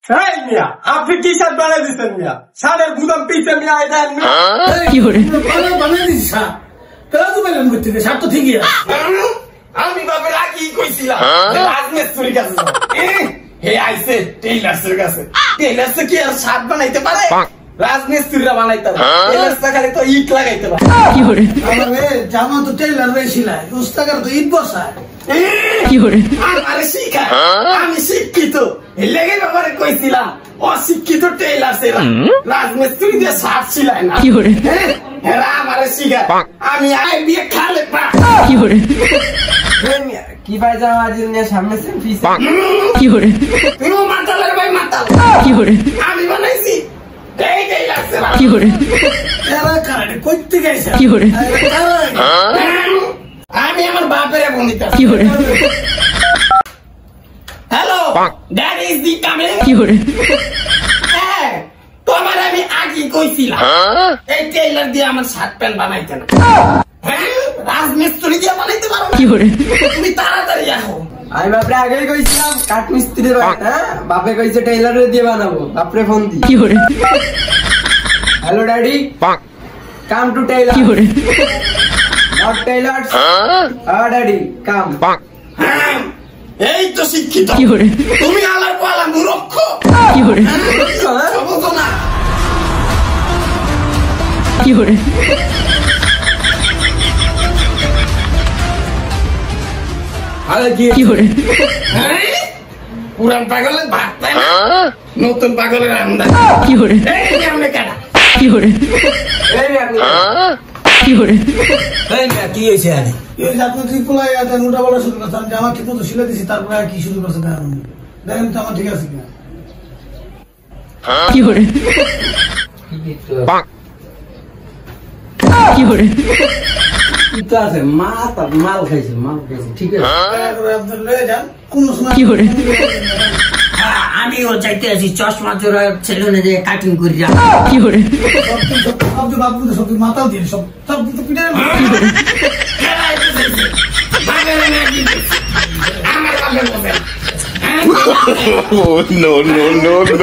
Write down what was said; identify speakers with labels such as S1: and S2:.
S1: এই মিয়া আপনি T shirt বানাই দিচ্ছেন মিয়া, শার্টের বুতাম পিছে মিয়া এটা
S2: কি করে
S3: বানাই দিচ্ছি শার্ট তো বেলুন করতে শার্ট তো ঠিকই আছে।
S1: আমি বাপের আগেই কইছিলাম রাজমিস্ত্রির কাছে হে আইছে টেইলার্সের কাছে। টেইলার্স কি আর শার্ট বানাইতে পারে? রাজমিস্ত্রিরা বানাইতে পারে। টেইলার্স খালি তো ইট লাগাইতে পারে।
S2: কি করে
S3: আমারে জামা তো টেইলার বেশিলাই উস্তাকার তো ইট বসায়।
S2: কি করে
S1: আমারে শিখা আমি শিক্ষিত লেগে ব্যাপারে কইছিলাম অশিক্ষিত টেইলার্সেরা রাজমিস্ত্রি দিয়ে শার্ট সিলাই না।
S2: কি করে
S1: এরা আমারে শিখা আমি আই বিয়ে খালে পা।
S2: কি করে
S4: কি পায়জামা আজ নিয়ে সামনে সে পিছে
S2: কি করে
S1: তুইও মাতালের ভাই মাতাল।
S2: কি করে
S1: আমি বানাইছি এই টেইলার্সেরা।
S2: কি করে
S3: এরা কারাটে কইতে গেছে
S2: কি করে
S1: আমি আমার বাপের বনিতা।
S2: কি করে
S1: hello that is the coming.
S2: কি করে
S1: হ্যাঁ তোমার আমি আগে কইছিলাম এই টেইলার দিয়ে আমার শার্ট প্যান্ট বানাইতে না। হ্যাঁ রাজমিস্ত্রি দিয়ে বানাইতে পারো না।
S2: কি করে
S1: তুমি তাড়াতাড়ি আসো।
S4: আমি বাপরে আগেই কইছিলাম কাঠ মিস্ত্রি হ্যাঁ বাপে কইছে টেইলার দিয়ে বানাবো বাপরে ফোন দি
S2: কি করে
S4: hello daddy come to tailor
S2: কি করে
S4: নট টেইলার্স ড্যাডি কাম
S1: হ্যাঁ এই তো শিক্ষিত।
S2: কি করে
S1: তুমি আলার পালা মূর্খ।
S2: কি করে
S1: বুঝো না
S2: কি করে
S4: আরে কি
S2: কি করে
S1: হ্যাঁ? পুরান পাগলের ভাত পায় না, নতুন পাগলের আমদানি।
S2: কি করে
S1: এই কেমনে কাটা
S2: কি করে
S4: এই আপনি
S2: কি করে
S4: এই মিয়া কি হইছে আরে
S3: এই জাতীয় ত্রিপুলা এটা নোটা বলা শুরু করছে আমি জামা ঠিক মতো সিলে দিছি তারপরে আর কি শুরু করছে দেখেন তো আমার ঠিক আছে কিনা
S2: কি করে কি করে
S4: তো আছে মাল খাইছে ঠিক আছে
S3: আপনার লয়ে যান কোন সময়
S2: কি করে
S5: আমিও চাইতে আছি চশমা চোরা সেলুনে যে কাটিং করি যা।
S2: কি করে
S3: সব বাবু সব মাতাল দিয়ে সব পিঠে
S1: আমার বাপের বলবে।
S6: no, no, no, no.